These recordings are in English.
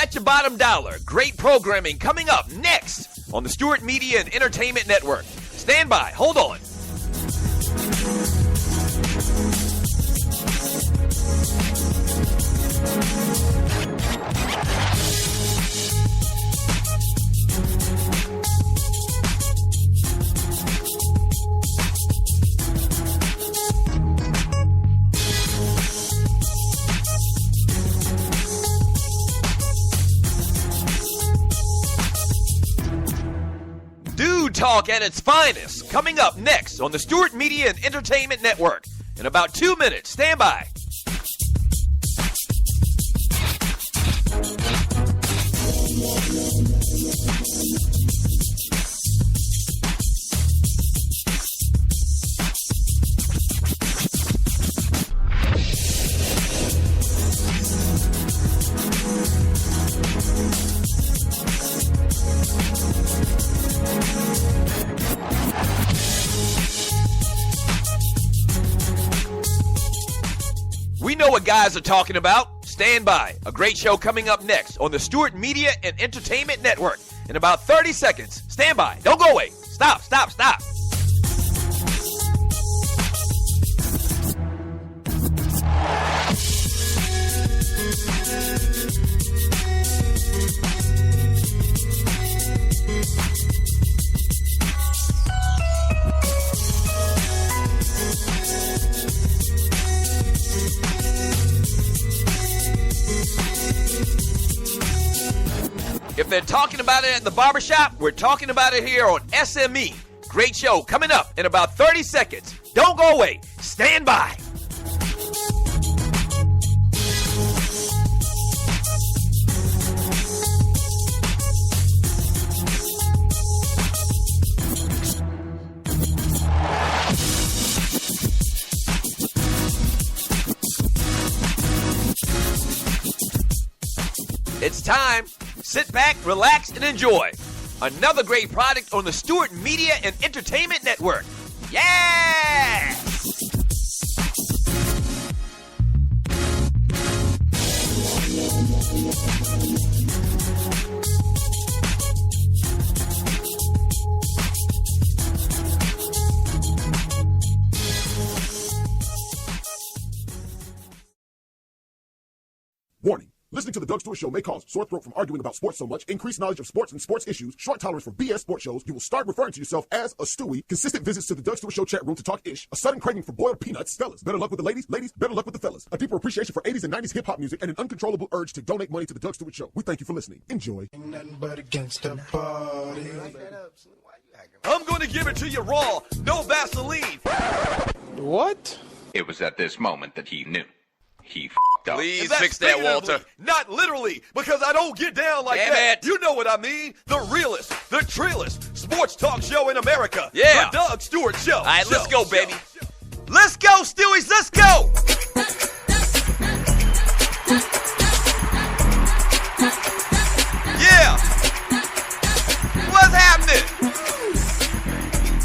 Bet Your Bottom Dollar. Great programming coming up next on the Stewart Media and Entertainment Network. Stand by. Hold on. Talk at its finest, coming up next on the Stewart Media and Entertainment Network. In about 2 minutes, stand by. We know what guys are talking about. Stand by. A great show coming up next on the Stewart Media and Entertainment Network. In about 30 seconds. Stand by. Don't go away. Stop. If they're talking about it at the barbershop, we're talking about it here on SME. Great show coming up in about 30 seconds. Don't go away. Stand by. It's time. Sit back, relax, and enjoy. Another great product on the Stewart Media and Entertainment Network. Yeah! Warning. Listening to the Doug Stewart Show may cause sore throat from arguing about sports so much, increased knowledge of sports and sports issues, short tolerance for BS sports shows. You will start referring to yourself as a Stewie, consistent visits to the Doug Stewart Show chat room to talk ish, a sudden craving for boiled peanuts. Fellas, better luck with the ladies. Ladies, better luck with the fellas. A deeper appreciation for 80s and 90s hip-hop music and an uncontrollable urge to donate money to the Doug Stewart Show. We thank you for listening. Enjoy. Ain't nothing but against the party. I'm going to give it to you raw. No Vaseline. What? It was at this moment that he knew. He f***ed up. Please fix that, Walter. Not literally, because I don't get down like that. You know what I mean. The realest, the trillest sports talk show in America. Yeah. The Doug Stewart Show. All right, let's go, baby. Let's go, Stewies. Let's go. Yeah. What's happening?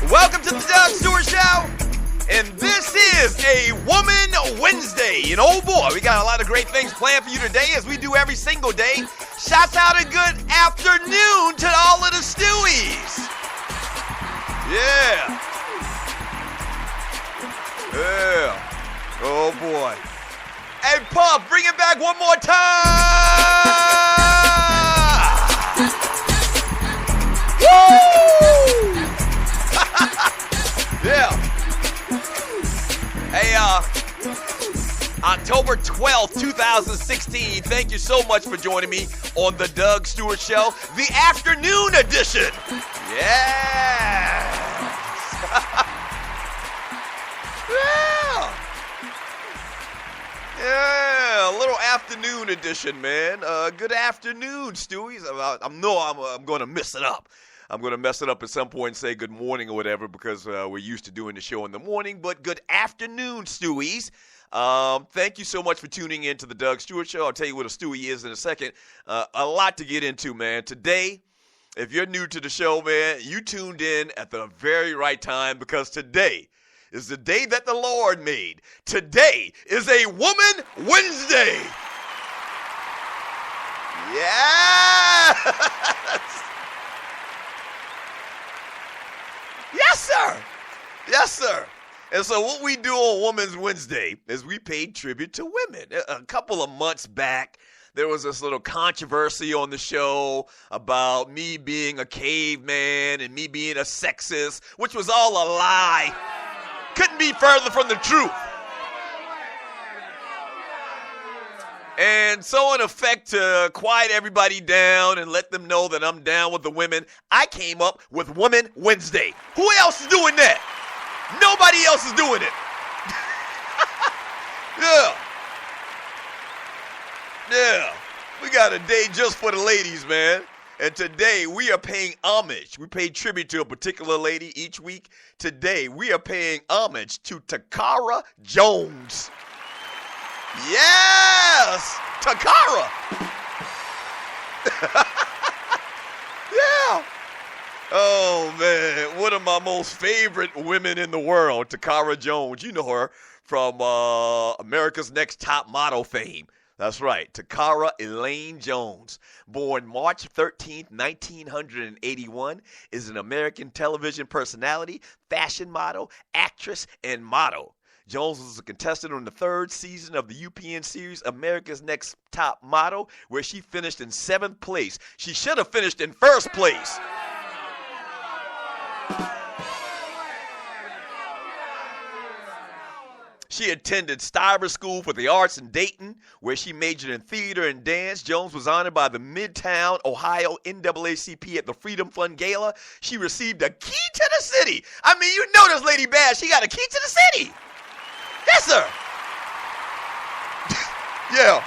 Welcome to the Doug Stewart Show. And this is a Woman Wednesday. And oh boy, we got a lot of great things planned for you today, as we do every single day. Shouts out a good afternoon to all of the Stewies. Yeah. Yeah. Oh boy. Hey, Puff, bring it back one more time. Woo! Yeah. Hey, October 12th, 2016. Thank you so much for joining me on the Doug Stewart Show, the afternoon edition. Yes. Yeah. Yeah, a little afternoon edition, man. Good afternoon, Stewies. I'm going to mess it up. I'm going to mess it up at some point and say good morning or whatever, because we're used to doing the show in the morning. But good afternoon, Stewies. Thank you so much for tuning in to the Doug Stewart Show. I'll tell you what a Stewie is in a second. A lot to get into, man. Today, if you're new to the show, man, you tuned in at the very right time, because today is the day that the Lord made. Today is a Woman Wednesday. Yes! Yes, sir. Yes, sir. And so what we do on Women's Wednesday is we pay tribute to women. A couple of months back, there was this little controversy on the show about me being a caveman and me being a sexist, which was all a lie. Couldn't be further from the truth. And so in effect, to quiet everybody down and let them know that I'm down with the women, I came up with Women Wednesday. Who else is doing that? Nobody else is doing it. Yeah. Yeah. We got a day just for the ladies, man. And today we are paying homage. We pay tribute to a particular lady each week. Today we are paying homage to Toccara Jones. Yes! Toccara! Yeah! Oh, man. One of my most favorite women in the world, Toccara Jones. You know her from America's Next Top Model fame. That's right, Toccara Elaine Jones, born March 13th, 1981, is an American television personality, fashion model, actress, and model. Jones was a contestant on the third season of the UPN series America's Next Top Model, where she finished in 7th place. She should have finished in 1st place. She attended Stiver School for the Arts in Dayton, where she majored in theater and dance. Jones was honored by the Midtown, Ohio NAACP at the Freedom Fund Gala. She received a key to the city. I mean, you know this lady bad. She got a key to the city. Yes, sir. Yeah.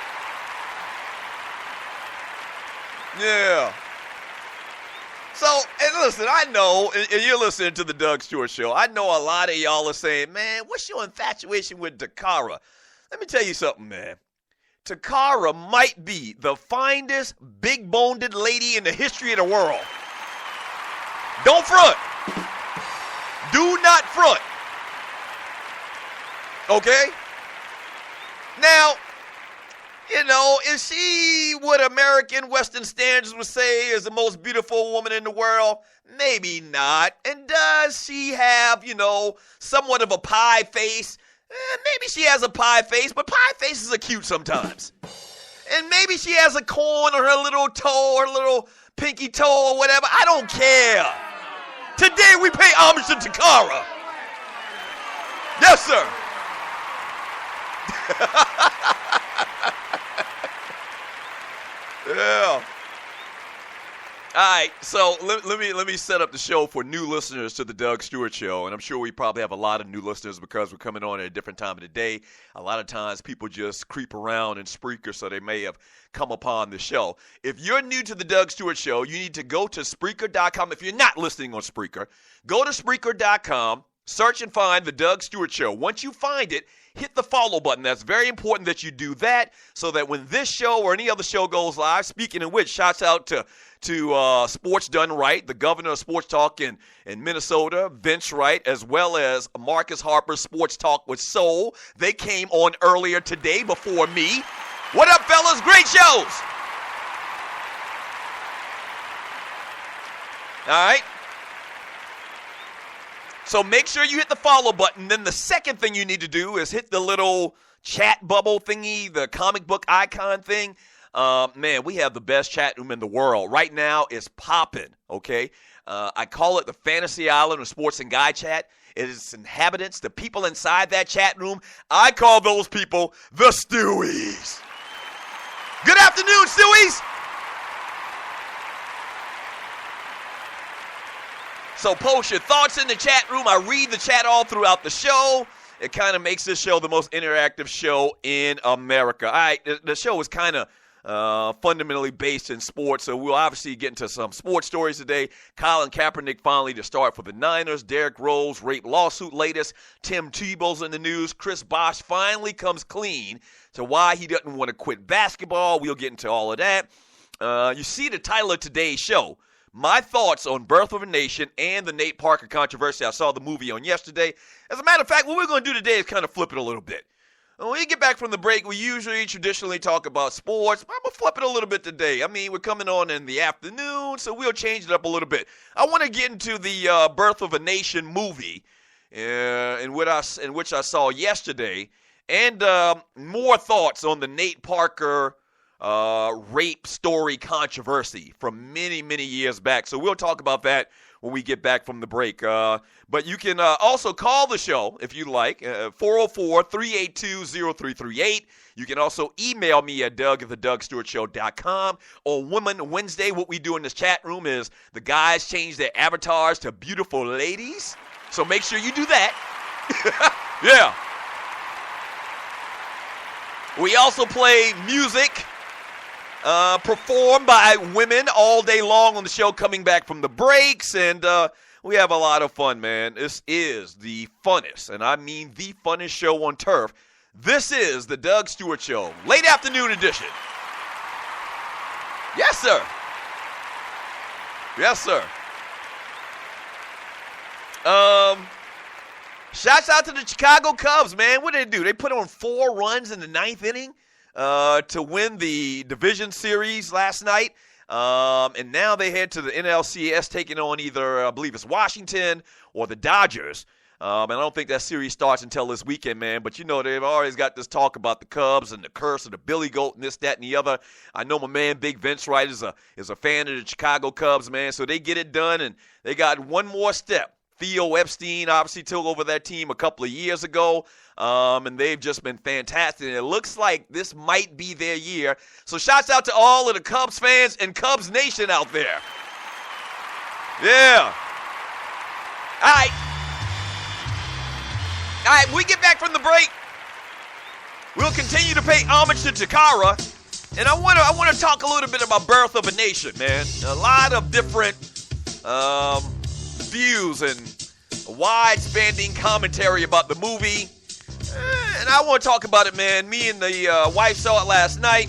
Yeah. So, and listen, I know, and you're listening to the Doug Stewart Show, I know a lot of y'all are saying, man, what's your infatuation with Toccara? Let me tell you something, man. Toccara might be the finest, big-boned lady in the history of the world. Don't front. Do not front. Okay? Now, you know, is she what American Western standards would say is the most beautiful woman in the world? Maybe not. And does she have, you know, somewhat of a pie face? Maybe she has a pie face, but pie faces are cute sometimes. And maybe she has a corn on her little toe or little pinky toe or whatever. I don't care. Today we pay homage to Toccara. Yes, sir. Yeah. All right, so let me set up the show for new listeners to the Doug Stewart Show, and I'm sure we probably have a lot of new listeners because we're coming on at a different time of the day. A lot of times people just creep around in Spreaker, so they may have come upon the show. If you're new to the Doug Stewart Show, you need to go to Spreaker.com. If you're not listening on Spreaker, go to Spreaker.com, search and find the Doug Stewart Show. Once you find it, hit the follow button. That's very important that you do that so that when this show or any other show goes live, speaking of which, shouts out to Sports Done Right, the governor of sports talk in Minnesota, Vince Wright, as well as Marcus Harper's Sports Talk with Soul. They came on earlier today before me. What up, fellas? Great shows. All right. So make sure you hit the follow button. Then the second thing you need to do is hit the little chat bubble thingy, the comic book icon thing. Man, we have the best chat room in the world. Right now, it's popping, okay? I call it the Fantasy Island of Sports and Guy Chat. It is its inhabitants, the people inside that chat room. I call those people the Stewies. Good afternoon, Stewies. So post your thoughts in the chat room. I read the chat all throughout the show. It kind of makes this show the most interactive show in America. All right, the show is kind of fundamentally based in sports, so we'll obviously get into some sports stories today. Colin Kaepernick finally to start for the Niners. Derrick Rose Rape lawsuit latest. Tim Tebow's in the news. Chris Bosh finally comes clean to why he doesn't want to quit basketball. We'll get into all of that. You see the title of today's show. My thoughts on Birth of a Nation and the Nate Parker controversy. I saw the movie on yesterday. As a matter of fact, what we're going to do today is kind of flip it a little bit. when we get back from the break, we usually traditionally talk about sports. I'm going to flip it a little bit today. I mean, we're coming on in the afternoon, so we'll change it up a little bit. I want to get into the Birth of a Nation movie in which I saw yesterday, and more thoughts on the Nate Parker rape story controversy from many, many years back. So we'll talk about that when we get back from the break. But you can also call the show if you like, 404-382-0338. You can also email me at doug@thedougstewartshow.com. On Women Wednesday, what we do in this chat room is the guys change their avatars to beautiful ladies. So make sure you do that. Yeah. We also play music performed by women all day long on the show coming back from the breaks, and we have a lot of fun, man. This is the funnest, and I mean the funnest show on turf. This is the Doug Stewart Show, late afternoon edition. Yes, sir. Yes, sir. Shouts out to the Chicago Cubs, man. What did they do? They put on 4 runs in the 9th inning to win the division series last night. And now they head to the NLCS, taking on either, I believe it's Washington or the Dodgers. And I don't think that series starts until this weekend, man. But, you know, they've always got this talk about the Cubs and the curse of the Billy Goat and this, that, and the other. I know my man Big Vince Wright is a fan of the Chicago Cubs, man. So they get it done, and they got one more step. Theo Epstein obviously took over that team a couple of years ago, and they've just been fantastic. And it looks like this might be their year. So shouts out to all of the Cubs fans and Cubs Nation out there. Yeah. All right. All right, when we get back from the break, we'll continue to pay homage to Toccara. And I want to talk a little bit about Birth of a Nation, man. A lot of different views and a wide-spanning commentary about the movie. And I want to talk about it, man. Me and the wife saw it last night.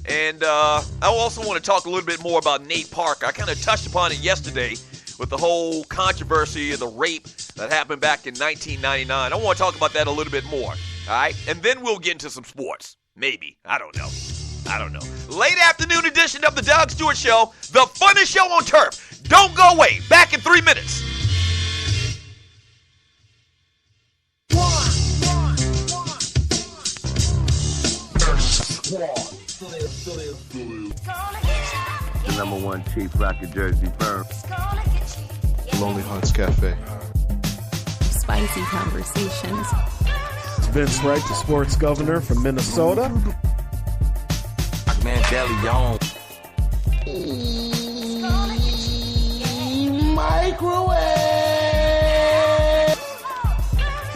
And I also want to talk a little bit more about Nate Parker. I kind of touched upon it yesterday with the whole controversy of the rape that happened back in 1999. I want to talk about that a little bit more, all right? And then we'll get into some sports. Maybe. I don't know. Late afternoon edition of the Doug Stewart Show, the funnest show on turf. Don't go away. Back in 3 minutes. The #1 cheap rocket jersey firm. Lonely Hearts Cafe. Spicy conversations. It's Vince Wright, the sports governor from Minnesota. Mandela Microwave.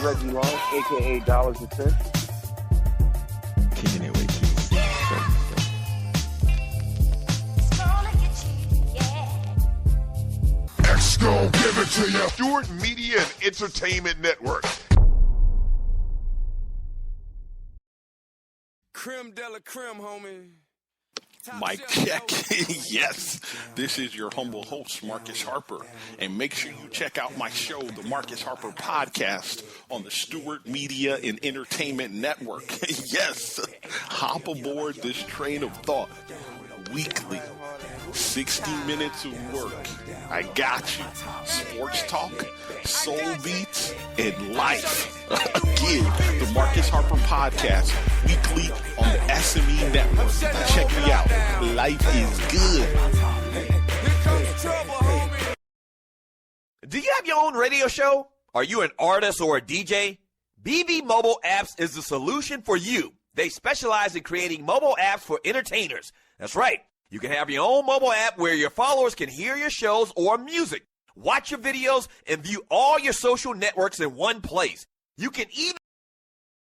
Reggie Long, a.k.a. Dollars and Cents. Kicking it way too soon. X-Go, give it to you. Stewart Media and Entertainment Network. Creme de la creme, homie. Mic check. Yes, this is your humble host, Marcus Harper. And make sure you check out my show, the Marcus Harper Podcast, on the Stewart Media and Entertainment Network. Yes, hop aboard this train of thought. Weekly, 60 minutes of work. I got you. Sports talk, soul beats, and life. Again, the Marcus Harper Podcast, weekly on the SME Network. Check me out. Life is good. Do you have your own radio show? Are you an artist or a DJ? BB Mobile Apps is the solution for you. They specialize in creating mobile apps for entertainers. That's right. You can have your own mobile app where your followers can hear your shows or music, watch your videos, and view all your social networks in one place. You can even